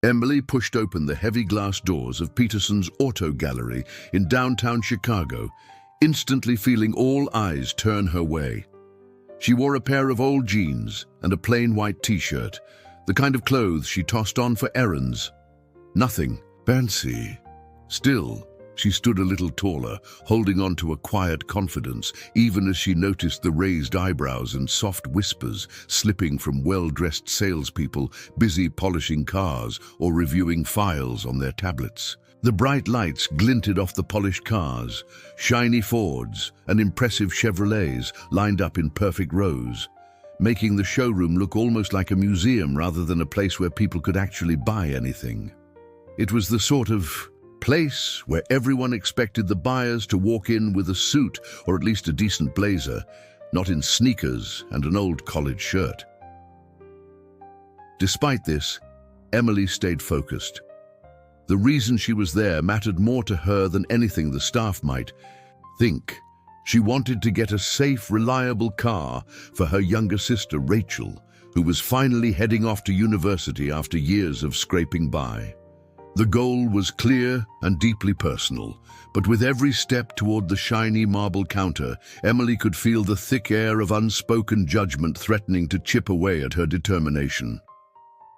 Emily pushed open the heavy glass doors of Peterson's Auto Gallery in downtown Chicago, instantly feeling all eyes turn her way. She wore a pair of old jeans and a plain white t-shirt, the kind of clothes she tossed on for errands. Nothing fancy. Still, she stood a little taller, holding on to a quiet confidence, even as she noticed the raised eyebrows and soft whispers slipping from well-dressed salespeople busy polishing cars or reviewing files on their tablets. The bright lights glinted off the polished cars, shiny Fords and impressive Chevrolets lined up in perfect rows, making the showroom look almost like a museum rather than a place where people could actually buy anything. It was the sort of place where everyone expected the buyers to walk in with a suit or at least a decent blazer, not in sneakers and an old college shirt. Despite this, Emily stayed focused. The reason she was there mattered more to her than anything the staff might think. She wanted to get a safe, reliable car for her younger sister, Rachel, who was finally heading off to university after years of scraping by. The goal was clear and deeply personal, but with every step toward the shiny marble counter, Emily could feel the thick air of unspoken judgment threatening to chip away at her determination.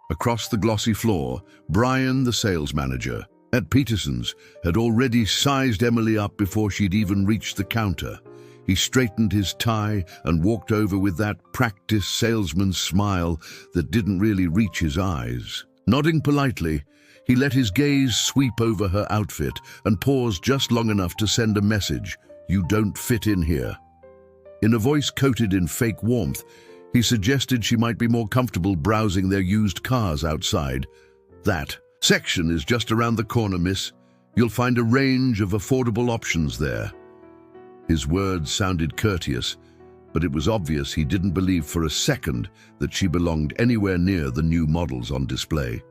Across the glossy floor, Brian, the sales manager at Peterson's, had already sized Emily up before she'd even reached the counter. He straightened his tie and walked over with that practiced salesman's smile that didn't really reach his eyes. Nodding politely, he let his gaze sweep over her outfit and paused just long enough to send a message: "You don't fit in here." In a voice coated in fake warmth, he suggested she might be more comfortable browsing their used cars outside. "That section is just around the corner, miss. You'll find a range of affordable options there." His words sounded courteous, but it was obvious he didn't believe for a second that she belonged anywhere near the new models on display.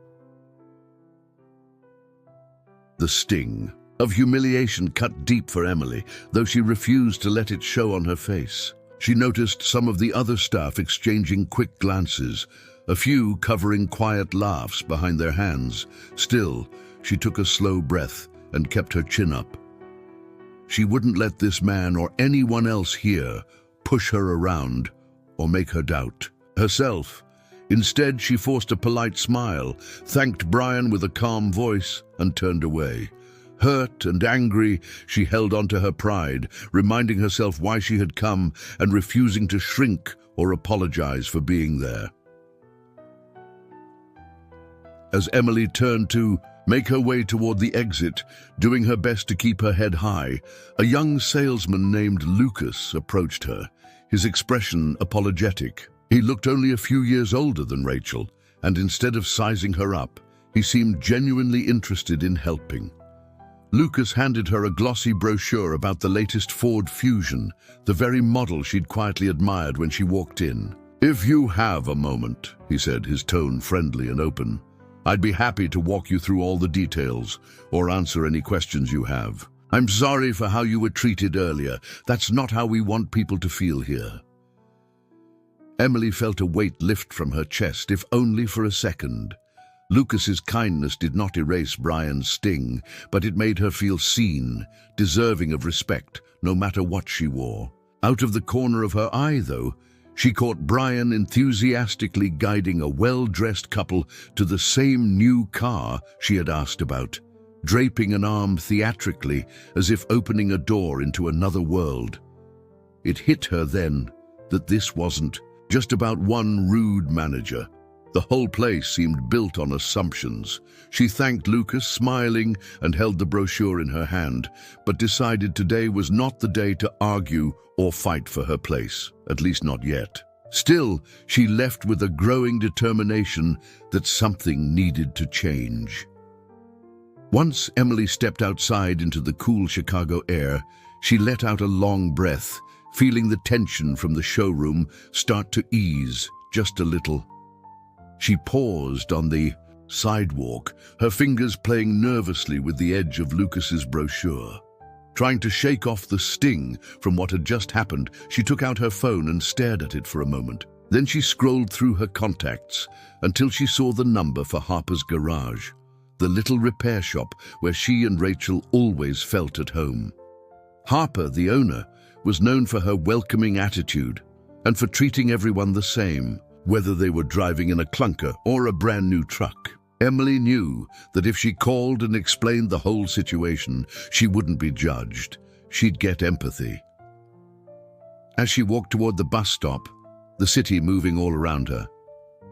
The sting of humiliation cut deep for Emily, though she refused to let it show on her face. She noticed some of the other staff exchanging quick glances, a few covering quiet laughs behind their hands. Still, she took a slow breath and kept her chin up. She wouldn't let this man or anyone else here push her around or make her doubt herself. Instead, she forced a polite smile, thanked Brian with a calm voice, and turned away. Hurt and angry, she held on to her pride, reminding herself why she had come and refusing to shrink or apologize for being there. As Emily turned to make her way toward the exit, doing her best to keep her head high, a young salesman named Lucas approached her, his expression apologetic. He looked only a few years older than Rachel, and instead of sizing her up, he seemed genuinely interested in helping. Lucas handed her a glossy brochure about the latest Ford Fusion, the very model she'd quietly admired when she walked in. "If you have a moment," he said, his tone friendly and open, "I'd be happy to walk you through all the details or answer any questions you have. I'm sorry for how you were treated earlier. That's not how we want people to feel here." Emily felt a weight lift from her chest, if only for a second. Lucas's kindness did not erase Brian's sting, but it made her feel seen, deserving of respect, no matter what she wore. Out of the corner of her eye, though, she caught Brian enthusiastically guiding a well-dressed couple to the same new car she had asked about, draping an arm theatrically as if opening a door into another world. It hit her then that this wasn't just about one rude manager. The whole place seemed built on assumptions. She thanked Lucas, smiling, and held the brochure in her hand, but decided today was not the day to argue or fight for her place, at least not yet. Still, she left with a growing determination that something needed to change. Once Emily stepped outside into the cool Chicago air, she let out a long breath, feeling the tension from the showroom start to ease just a little. She paused on the sidewalk, her fingers playing nervously with the edge of Lucas's brochure. Trying to shake off the sting from what had just happened, she took out her phone and stared at it for a moment. Then she scrolled through her contacts until she saw the number for Harper's garage, the little repair shop where she and Rachel always felt at home. Harper, the owner, was known for her welcoming attitude and for treating everyone the same, whether they were driving in a clunker or a brand new truck. Emily knew that if she called and explained the whole situation, she wouldn't be judged. She'd get empathy. As she walked toward the bus stop, the city moving all around her,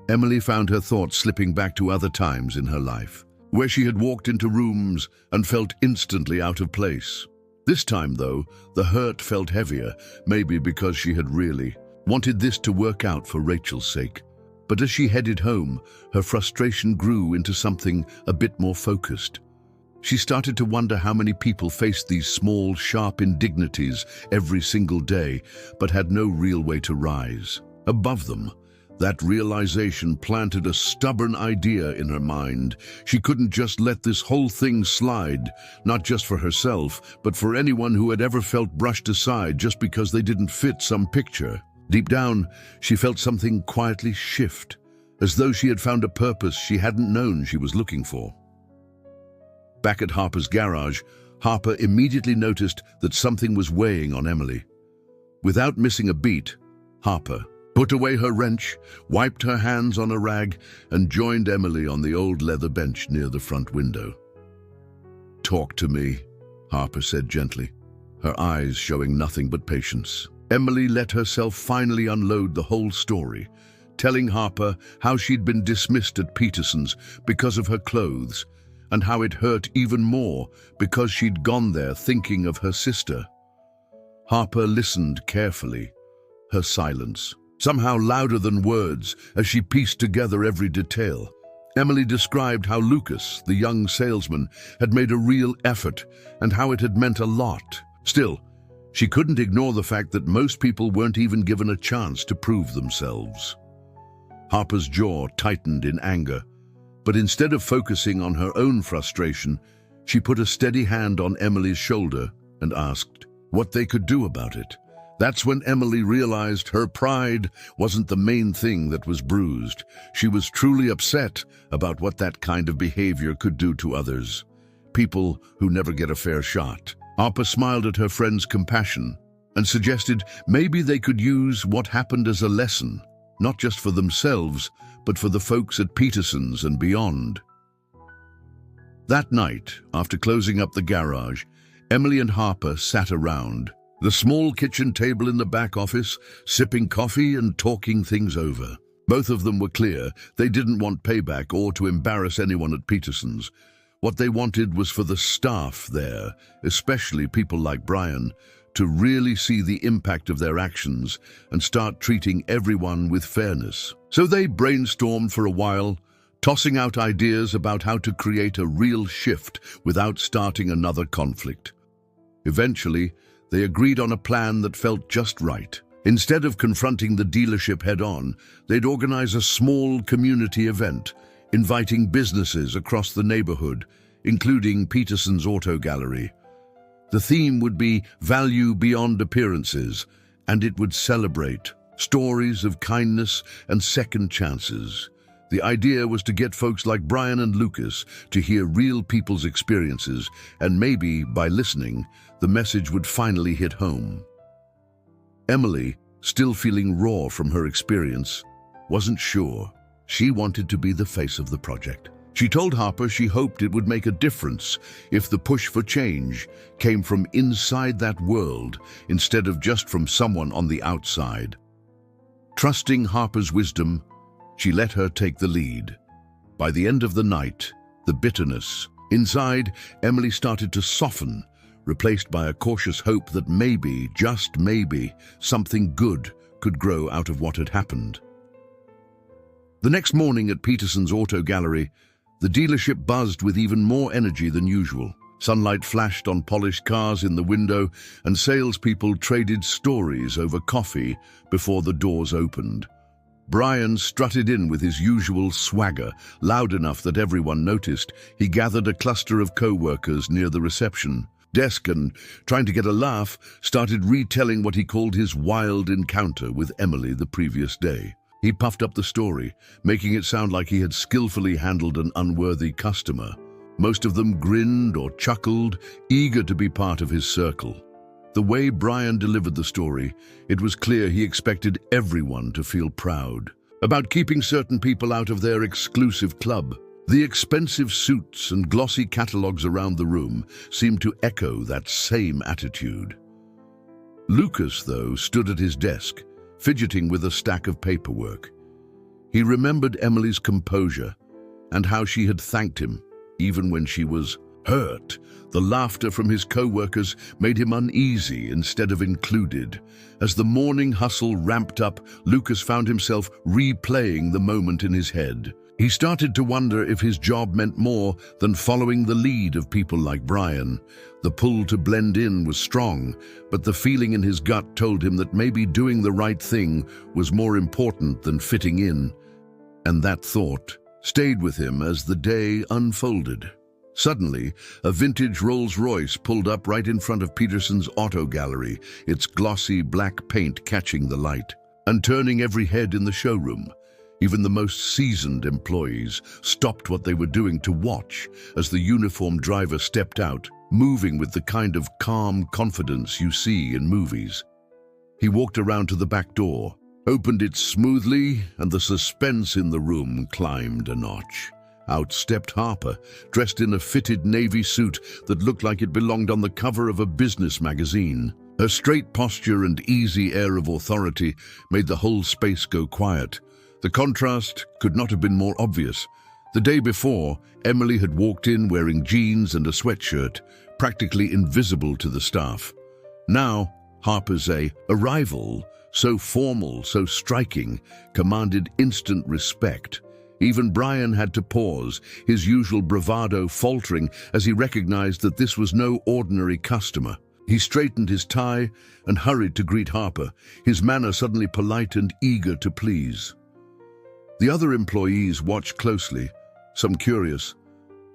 Emily found her thoughts slipping back to other times in her life, where she had walked into rooms and felt instantly out of place. This time, though, the hurt felt heavier, maybe because she had really wanted this to work out for Rachel's sake. But as she headed home, her frustration grew into something a bit more focused. She started to wonder how many people faced these small, sharp indignities every single day, but had no real way to rise above them. That realization planted a stubborn idea in her mind. She couldn't just let this whole thing slide, not just for herself, but for anyone who had ever felt brushed aside just because they didn't fit some picture. Deep down, she felt something quietly shift, as though she had found a purpose she hadn't known she was looking for. Back at Harper's garage, Harper immediately noticed that something was weighing on Emily. Without missing a beat, Harper put away her wrench, wiped her hands on a rag, and joined Emily on the old leather bench near the front window. "Talk to me," Harper said gently, her eyes showing nothing but patience. Emily let herself finally unload the whole story, telling Harper how she'd been dismissed at Peterson's because of her clothes, and how it hurt even more because she'd gone there thinking of her sister. Harper listened carefully, her silence somehow louder than words as she pieced together every detail. Emily described how Lucas, the young salesman, had made a real effort and how it had meant a lot. Still, she couldn't ignore the fact that most people weren't even given a chance to prove themselves. Harper's jaw tightened in anger, but instead of focusing on her own frustration, she put a steady hand on Emily's shoulder and asked what they could do about it. That's when Emily realized her pride wasn't the main thing that was bruised. She was truly upset about what that kind of behavior could do to others, people who never get a fair shot. Harper smiled at her friend's compassion and suggested maybe they could use what happened as a lesson, not just for themselves, but for the folks at Peterson's and beyond. That night, after closing up the garage, Emily and Harper sat around the small kitchen table in the back office, sipping coffee and talking things over. Both of them were clear they didn't want payback or to embarrass anyone at Peterson's. What they wanted was for the staff there, especially people like Brian, to really see the impact of their actions and start treating everyone with fairness. So they brainstormed for a while, tossing out ideas about how to create a real shift without starting another conflict. Eventually, they agreed on a plan that felt just right. Instead of confronting the dealership head-on, they'd organize a small community event, inviting businesses across the neighborhood, including Peterson's Auto Gallery. The theme would be value beyond appearances, and it would celebrate stories of kindness and second chances. The idea was to get folks like Brian and Lucas to hear real people's experiences, and maybe, by listening, the message would finally hit home. Emily, still feeling raw from her experience, wasn't sure. She wanted to be the face of the project. She told Harper she hoped it would make a difference if the push for change came from inside that world instead of just from someone on the outside. Trusting Harper's wisdom, she let her take the lead. By the end of the night, the bitterness inside Emily started to soften, replaced by a cautious hope that maybe, just maybe, something good could grow out of what had happened. The next morning at Peterson's Auto Gallery, the dealership buzzed with even more energy than usual. Sunlight flashed on polished cars in the window, and salespeople traded stories over coffee before the doors opened. Brian strutted in with his usual swagger, loud enough that everyone noticed. He gathered a cluster of co-workers near the reception desk and, trying to get a laugh, started retelling what he called his wild encounter with Emily the previous day. He puffed up the story, making it sound like he had skillfully handled an unworthy customer. Most of them grinned or chuckled, eager to be part of his circle. The way Brian delivered the story, it was clear he expected everyone to feel proud about keeping certain people out of their exclusive club. The expensive suits and glossy catalogs around the room seemed to echo that same attitude. Lucas, though, stood at his desk, fidgeting with a stack of paperwork. He remembered Emily's composure and how she had thanked him, even when she was hurt. The laughter from his co-workers made him uneasy instead of included. As the morning hustle ramped up, Lucas found himself replaying the moment in his head. He started to wonder if his job meant more than following the lead of people like Brian. The pull to blend in was strong, but the feeling in his gut told him that maybe doing the right thing was more important than fitting in. And that thought stayed with him as the day unfolded. Suddenly, a vintage Rolls-Royce pulled up right in front of Peterson's auto gallery, its glossy black paint catching the light and turning every head in the showroom. Even the most seasoned employees stopped what they were doing to watch as the uniformed driver stepped out, moving with the kind of calm confidence you see in movies. He walked around to the back door, opened it smoothly, and the suspense in the room climbed a notch. Out stepped Harper, dressed in a fitted navy suit that looked like it belonged on the cover of a business magazine. Her straight posture and easy air of authority made the whole space go quiet. The contrast could not have been more obvious. The day before, Emily had walked in wearing jeans and a sweatshirt, practically invisible to the staff. Now, Harper's arrival, so formal, so striking, commanded instant respect. Even Brian had to pause, his usual bravado faltering as he recognized that this was no ordinary customer. He straightened his tie and hurried to greet Harper, his manner suddenly polite and eager to please. The other employees watched closely, some curious,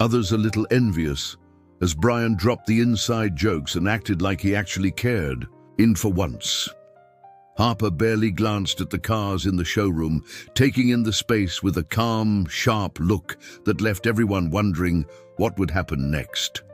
others a little envious, as Brian dropped the inside jokes and acted like he actually cared, in for once. Harper barely glanced at the cars in the showroom, taking in the space with a calm, sharp look that left everyone wondering what would happen next.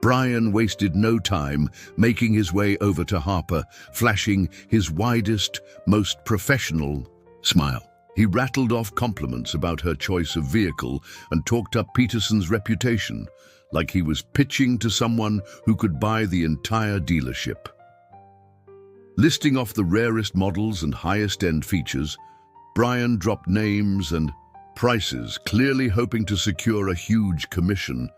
Brian wasted no time making his way over to Harper, flashing his widest, most professional smile. He rattled off compliments about her choice of vehicle and talked up Peterson's reputation, like he was pitching to someone who could buy the entire dealership. Listing off the rarest models and highest-end features, Brian dropped names and prices, clearly hoping to secure a huge commission.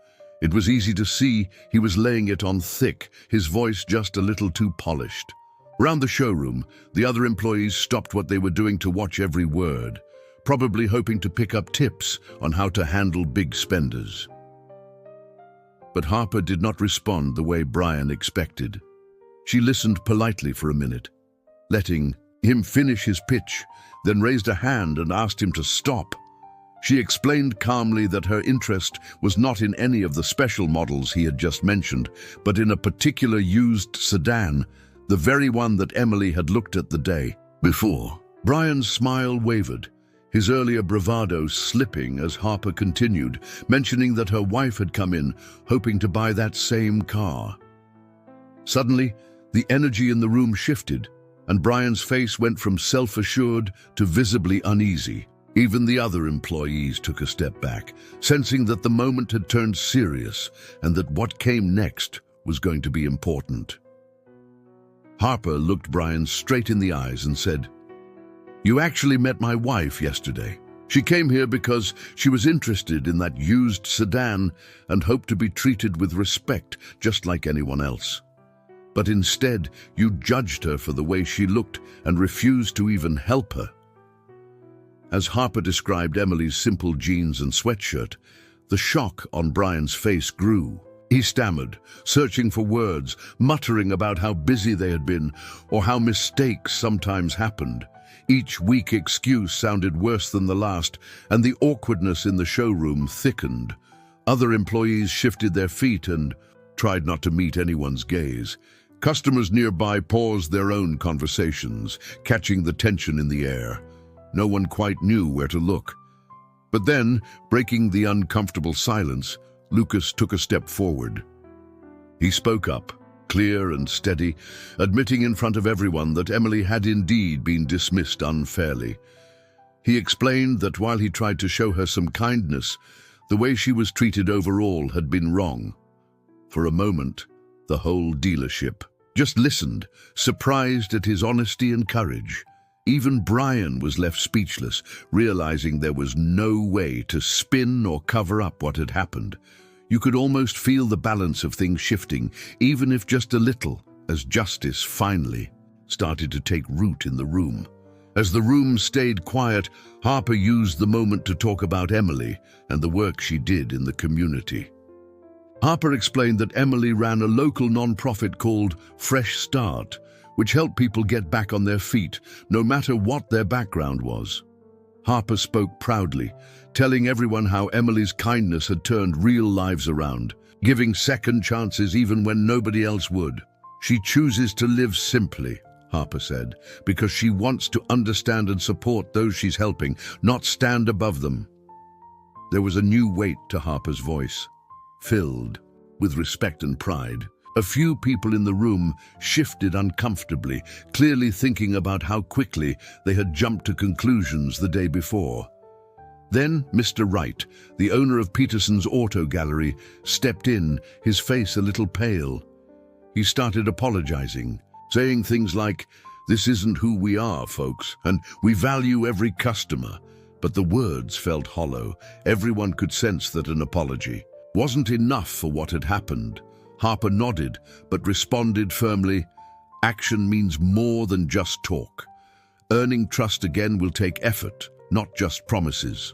It was easy to see he was laying it on thick, his voice just a little too polished. Around the showroom, the other employees stopped what they were doing to watch every word, probably hoping to pick up tips on how to handle big spenders. But Harper did not respond the way Brian expected. She listened politely for a minute, letting him finish his pitch, then raised a hand and asked him to stop. She explained calmly that her interest was not in any of the special models he had just mentioned, but in a particular used sedan, the very one that Emily had looked at the day before. Brian's smile wavered, his earlier bravado slipping as Harper continued, mentioning that her wife had come in, hoping to buy that same car. Suddenly, the energy in the room shifted, and Brian's face went from self-assured to visibly uneasy. Even the other employees took a step back, sensing that the moment had turned serious and that what came next was going to be important. Harper looked Brian straight in the eyes and said, "You actually met my wife yesterday. She came here because she was interested in that used sedan and hoped to be treated with respect just like anyone else. But instead, you judged her for the way she looked and refused to even help her." As Harper described Emily's simple jeans and sweatshirt, the shock on Brian's face grew. He stammered, searching for words, muttering about how busy they had been or how mistakes sometimes happened. Each weak excuse sounded worse than the last, and the awkwardness in the showroom thickened. Other employees shifted their feet and tried not to meet anyone's gaze. Customers nearby paused their own conversations, catching the tension in the air. No one quite knew where to look. But then, breaking the uncomfortable silence, Lucas took a step forward. He spoke up, clear and steady, admitting in front of everyone that Emily had indeed been dismissed unfairly. He explained that while he tried to show her some kindness, the way she was treated overall had been wrong. For a moment, the whole dealership just listened, surprised at his honesty and courage. Even Brian was left speechless, realizing there was no way to spin or cover up what had happened. You could almost feel the balance of things shifting, even if just a little, as justice finally started to take root in the room. As the room stayed quiet, Harper used the moment to talk about Emily and the work she did in the community. Harper explained that Emily ran a local non-profit called Fresh Start, which helped people get back on their feet, no matter what their background was. Harper spoke proudly, telling everyone how Emily's kindness had turned real lives around, giving second chances even when nobody else would. She chooses to live simply, Harper said, because she wants to understand and support those she's helping, not stand above them. There was a new weight to Harper's voice, filled with respect and pride. A few people in the room shifted uncomfortably, clearly thinking about how quickly they had jumped to conclusions the day before. Then Mr. Wright, the owner of Peterson's Auto Gallery, stepped in, his face a little pale. He started apologizing, saying things like, "This isn't who we are, folks, and we value every customer." But the words felt hollow. Everyone could sense that an apology wasn't enough for what had happened. Harper nodded, but responded firmly, "Action means more than just talk. Earning trust again will take effort, not just promises."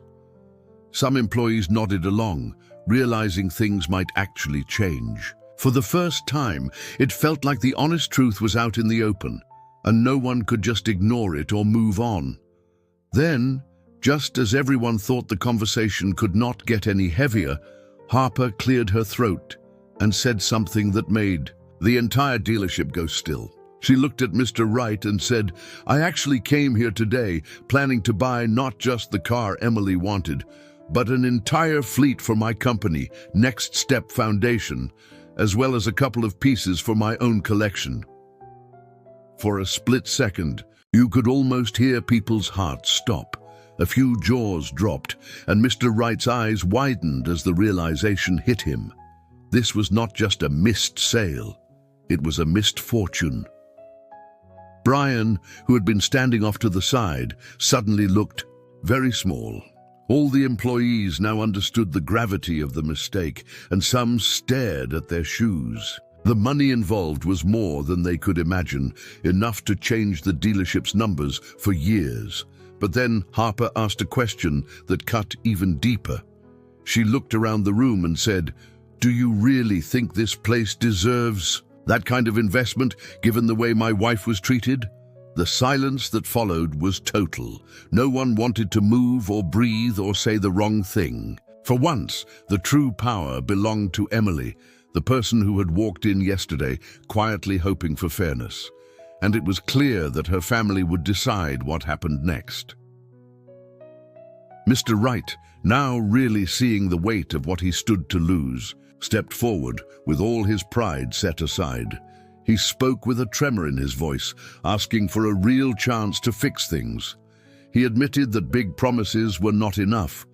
Some employees nodded along, realizing things might actually change. For the first time, it felt like the honest truth was out in the open, and no one could just ignore it or move on. Then, just as everyone thought the conversation could not get any heavier, Harper cleared her throat and said something that made the entire dealership go still. She looked at Mr. Wright and said, "I actually came here today planning to buy not just the car Emily wanted, but an entire fleet for my company, Next Step Foundation, as well as a couple of pieces for my own collection." For a split second, you could almost hear people's hearts stop. A few jaws dropped, and Mr. Wright's eyes widened as the realization hit him. This was not just a missed sale, it was a missed fortune. Brian, who had been standing off to the side, suddenly looked very small. All the employees now understood the gravity of the mistake, and some stared at their shoes. The money involved was more than they could imagine, enough to change the dealership's numbers for years. But then Harper asked a question that cut even deeper. She looked around the room and said, "Do you really think this place deserves that kind of investment, given the way my wife was treated?" The silence that followed was total. No one wanted to move or breathe or say the wrong thing. For once, the true power belonged to Emily, the person who had walked in yesterday, quietly hoping for fairness. And it was clear that her family would decide what happened next. Mr. Wright, now really seeing the weight of what he stood to lose, stepped forward with all his pride set aside. He spoke with a tremor in his voice, asking for a real chance to fix things. He admitted that big promises were not enough,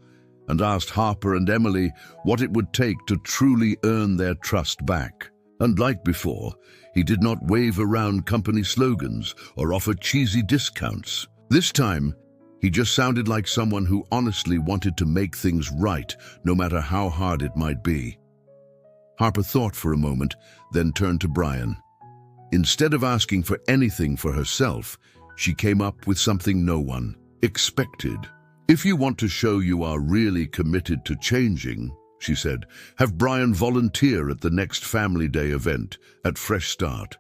and asked Harper and Emily what it would take to truly earn their trust back. And like before, he did not wave around company slogans or offer cheesy discounts. This time, he just sounded like someone who honestly wanted to make things right, no matter how hard it might be. Harper thought for a moment, then turned to Brian. Instead of asking for anything for herself, she came up with something no one expected. "If you want to show you are really committed to changing," she said, "have Brian volunteer at the next Family Day event at Fresh Start.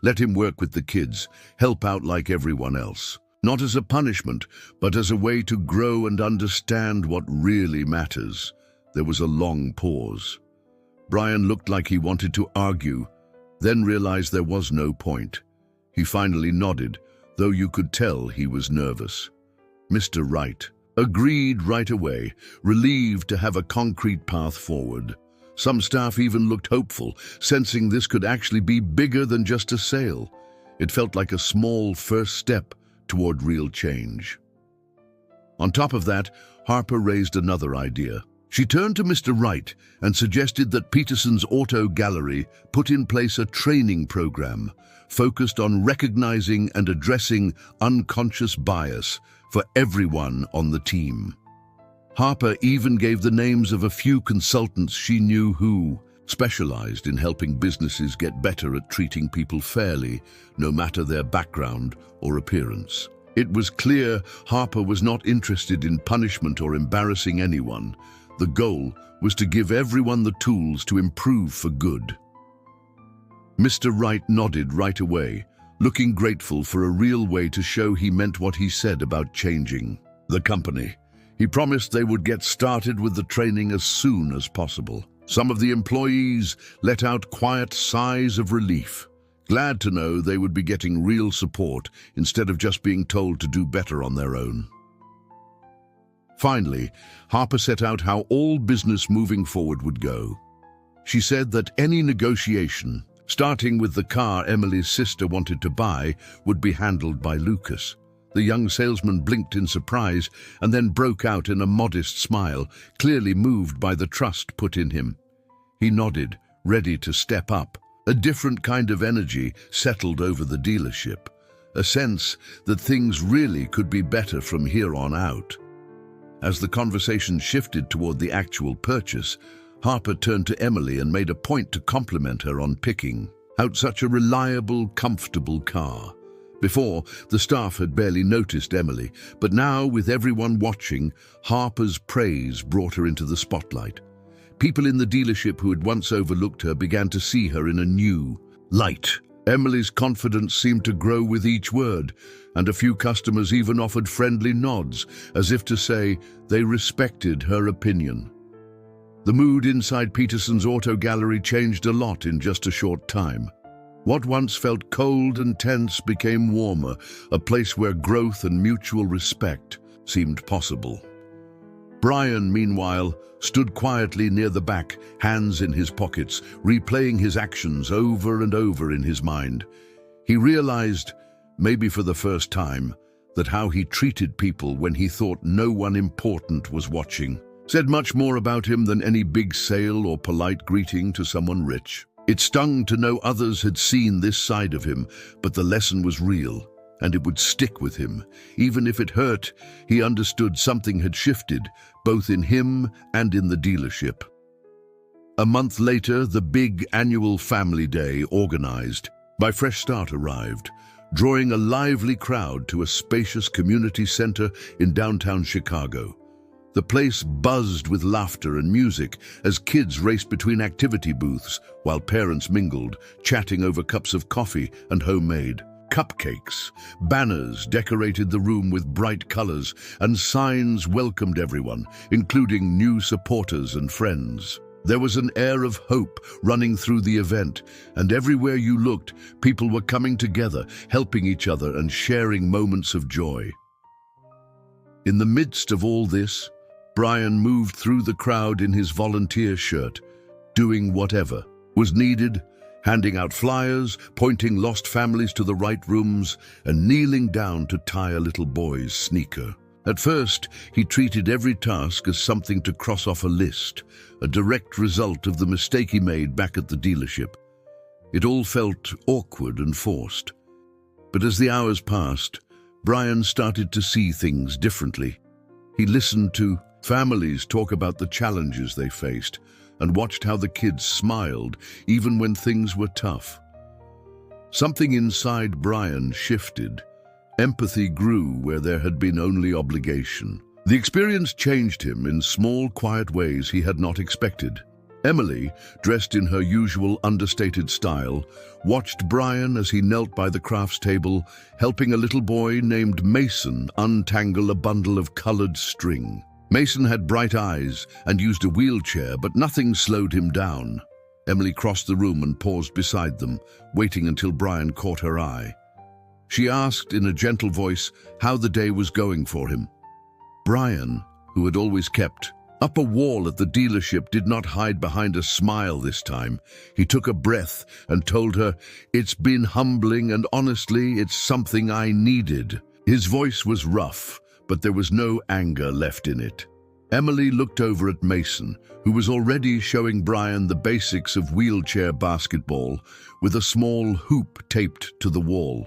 Let him work with the kids, help out like everyone else. Not as a punishment, but as a way to grow and understand what really matters." There was a long pause. Brian looked like he wanted to argue, then realized there was no point. He finally nodded, though you could tell he was nervous. Mr. Wright agreed right away, relieved to have a concrete path forward. Some staff even looked hopeful, sensing this could actually be bigger than just a sale. It felt like a small first step toward real change. On top of that, Harper raised another idea. She turned to Mr. Wright and suggested that Peterson's Auto Gallery put in place a training program focused on recognizing and addressing unconscious bias for everyone on the team. Harper even gave the names of a few consultants she knew who specialized in helping businesses get better at treating people fairly, no matter their background or appearance. It was clear Harper was not interested in punishment or embarrassing anyone. The goal was to give everyone the tools to improve for good. Mr. Wright nodded right away, looking grateful for a real way to show he meant what he said about changing the company. He promised they would get started with the training as soon as possible. Some of the employees let out quiet sighs of relief, glad to know they would be getting real support instead of just being told to do better on their own. Finally, Harper set out how all business moving forward would go. She said that any negotiation, starting with the car Emily's sister wanted to buy, would be handled by Lucas. The young salesman blinked in surprise and then broke out in a modest smile, clearly moved by the trust put in him. He nodded, ready to step up. A different kind of energy settled over the dealership, a sense that things really could be better from here on out. As the conversation shifted toward the actual purchase, Harper turned to Emily and made a point to compliment her on picking out such a reliable, comfortable car. Before, the staff had barely noticed Emily, but now, with everyone watching, Harper's praise brought her into the spotlight. People in the dealership who had once overlooked her began to see her in a new light. Emily's confidence seemed to grow with each word, and a few customers even offered friendly nods, as if to say they respected her opinion. The mood inside Peterson's Auto Gallery changed a lot in just a short time. What once felt cold and tense became warmer, a place where growth and mutual respect seemed possible. Brian, meanwhile, stood quietly near the back, hands in his pockets, replaying his actions over and over in his mind. He realized, maybe for the first time, that how he treated people when he thought no one important was watching said much more about him than any big sale or polite greeting to someone rich. It stung to know others had seen this side of him, but the lesson was real, and it would stick with him. Even if it hurt, he understood something had shifted, both in him and in the dealership. A month later, the big annual family day organized by Fresh Start arrived, drawing a lively crowd to a spacious community center in downtown Chicago. The place buzzed with laughter and music as kids raced between activity booths while parents mingled, chatting over cups of coffee and homemade cupcakes. Banners decorated the room with bright colors, and signs welcomed everyone, including new supporters and friends. There was an air of hope running through the event, and everywhere you looked, people were coming together, helping each other and sharing moments of joy. In the midst of all this, Brian moved through the crowd in his volunteer shirt, doing whatever was needed, handing out flyers, pointing lost families to the right rooms, and kneeling down to tie a little boy's sneaker. At first, he treated every task as something to cross off a list, a direct result of the mistake he made back at the dealership. It all felt awkward and forced. But as the hours passed, Brian started to see things differently. He listened to families talk about the challenges they faced and watched how the kids smiled even when things were tough. Something inside Brian shifted. Empathy grew where there had been only obligation. The experience changed him in small, quiet ways he had not expected. Emily, dressed in her usual understated style, watched Brian as he knelt by the crafts table, helping a little boy named Mason untangle a bundle of colored string. Mason had bright eyes and used a wheelchair, but nothing slowed him down. Emily crossed the room and paused beside them, waiting until Brian caught her eye. She asked in a gentle voice how the day was going for him. Brian, who had always kept up a wall at the dealership, did not hide behind a smile this time. He took a breath and told her, "It's been humbling, and honestly, it's something I needed." His voice was rough, but there was no anger left in it. Emily looked over at Mason, who was already showing Brian the basics of wheelchair basketball with a small hoop taped to the wall.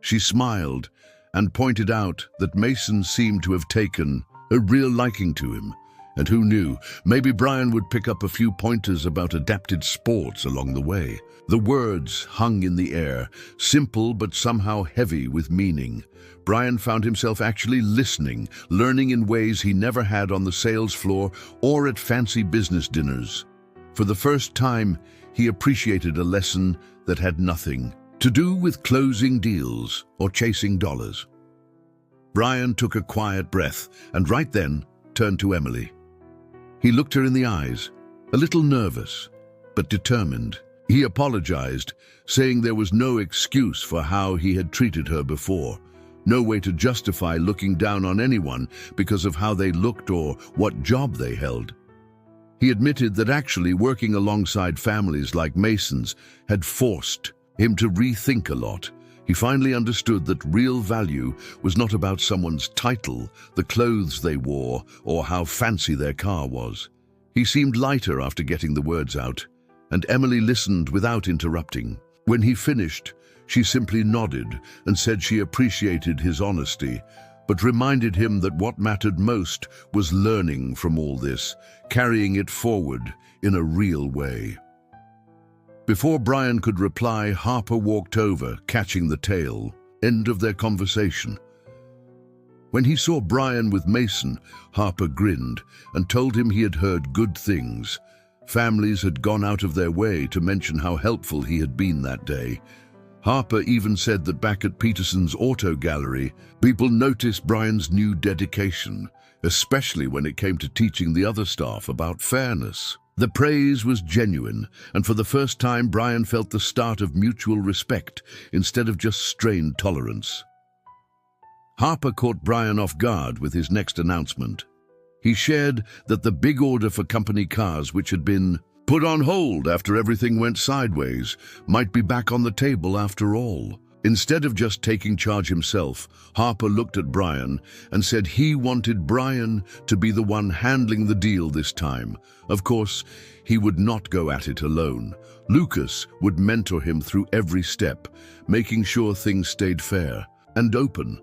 She smiled and pointed out that Mason seemed to have taken a real liking to him. And who knew, maybe Brian would pick up a few pointers about adapted sports along the way. The words hung in the air, simple but somehow heavy with meaning. Brian found himself actually listening, learning in ways he never had on the sales floor or at fancy business dinners. For the first time, he appreciated a lesson that had nothing to do with closing deals or chasing dollars. Brian took a quiet breath and right then turned to Emily. He looked her in the eyes, a little nervous, but determined. He apologized, saying there was no excuse for how he had treated her before, no way to justify looking down on anyone because of how they looked or what job they held. He admitted that actually working alongside families like Mason's had forced him to rethink a lot. He finally understood that real value was not about someone's title, the clothes they wore, or how fancy their car was. He seemed lighter after getting the words out, and Emily listened without interrupting. When he finished, she simply nodded and said she appreciated his honesty, but reminded him that what mattered most was learning from all this, carrying it forward in a real way. Before Brian could reply, Harper walked over, catching the tail end of their conversation. When he saw Brian with Mason, Harper grinned and told him he had heard good things. Families had gone out of their way to mention how helpful he had been that day. Harper even said that back at Peterson's auto gallery, people noticed Brian's new dedication, especially when it came to teaching the other staff about fairness. The praise was genuine, and for the first time Brian felt the start of mutual respect instead of just strained tolerance. Harper caught Brian off guard with his next announcement. He shared that the big order for company cars, which had been put on hold after everything went sideways, might be back on the table after all. Instead of just taking charge himself, Harper looked at Brian and said he wanted Brian to be the one handling the deal this time. Of course, he would not go at it alone. Lucas would mentor him through every step, making sure things stayed fair and open.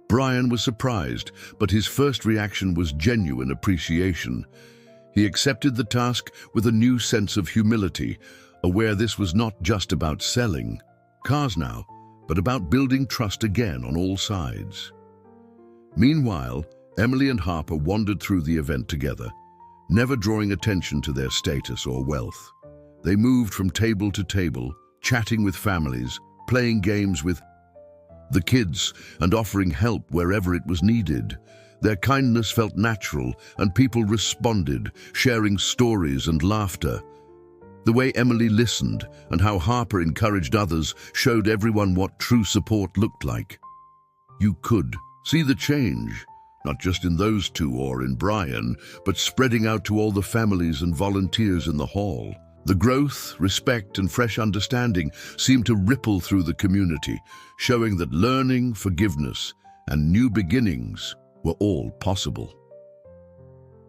Brian was surprised, but his first reaction was genuine appreciation. He accepted the task with a new sense of humility, aware this was not just about selling cars now, but about building trust again on all sides. Meanwhile, Emily and Harper wandered through the event together, never drawing attention to their status or wealth. They moved from table to table, chatting with families, playing games with the kids, and offering help wherever it was needed. Their kindness felt natural, and people responded, sharing stories and laughter. The way Emily listened and how Harper encouraged others showed everyone what true support looked like. You could see the change, not just in those two or in Brian, but spreading out to all the families and volunteers in the hall. The growth, respect, and fresh understanding seemed to ripple through the community, showing that learning, forgiveness, and new beginnings were all possible.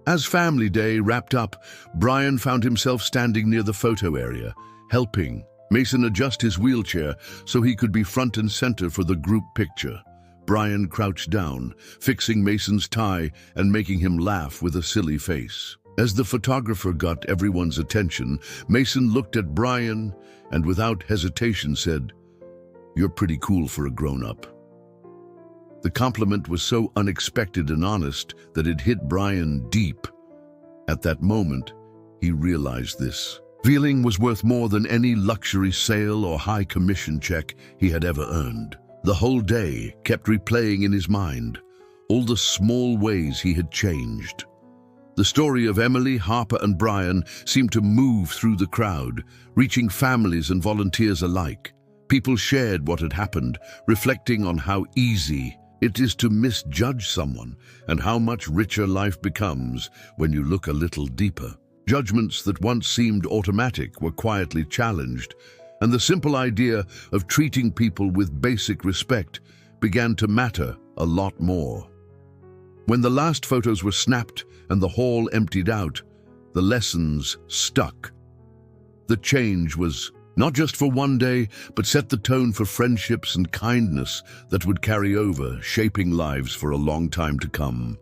As Family Day wrapped up, Brian found himself standing near the photo area, helping Mason adjust his wheelchair so he could be front and center for the group picture. Brian crouched down, fixing Mason's tie and making him laugh with a silly face. As the photographer got everyone's attention, Mason looked at Brian and without hesitation said, "You're pretty cool for a grown-up." The compliment was so unexpected and honest that it hit Brian deep. At that moment, he realized this feeling was worth more than any luxury sale or high commission check he had ever earned. The whole day kept replaying in his mind all the small ways he had changed. The story of Emily, Harper, and Brian seemed to move through the crowd, reaching families and volunteers alike. People shared what had happened, reflecting on how easy It is to misjudge someone, and how much richer life becomes when you look a little deeper. Judgments that once seemed automatic were quietly challenged, and the simple idea of treating people with basic respect began to matter a lot more. When the last photos were snapped and the hall emptied out, the lessons stuck. The change was not just for one day, but set the tone for friendships and kindness that would carry over, shaping lives for a long time to come.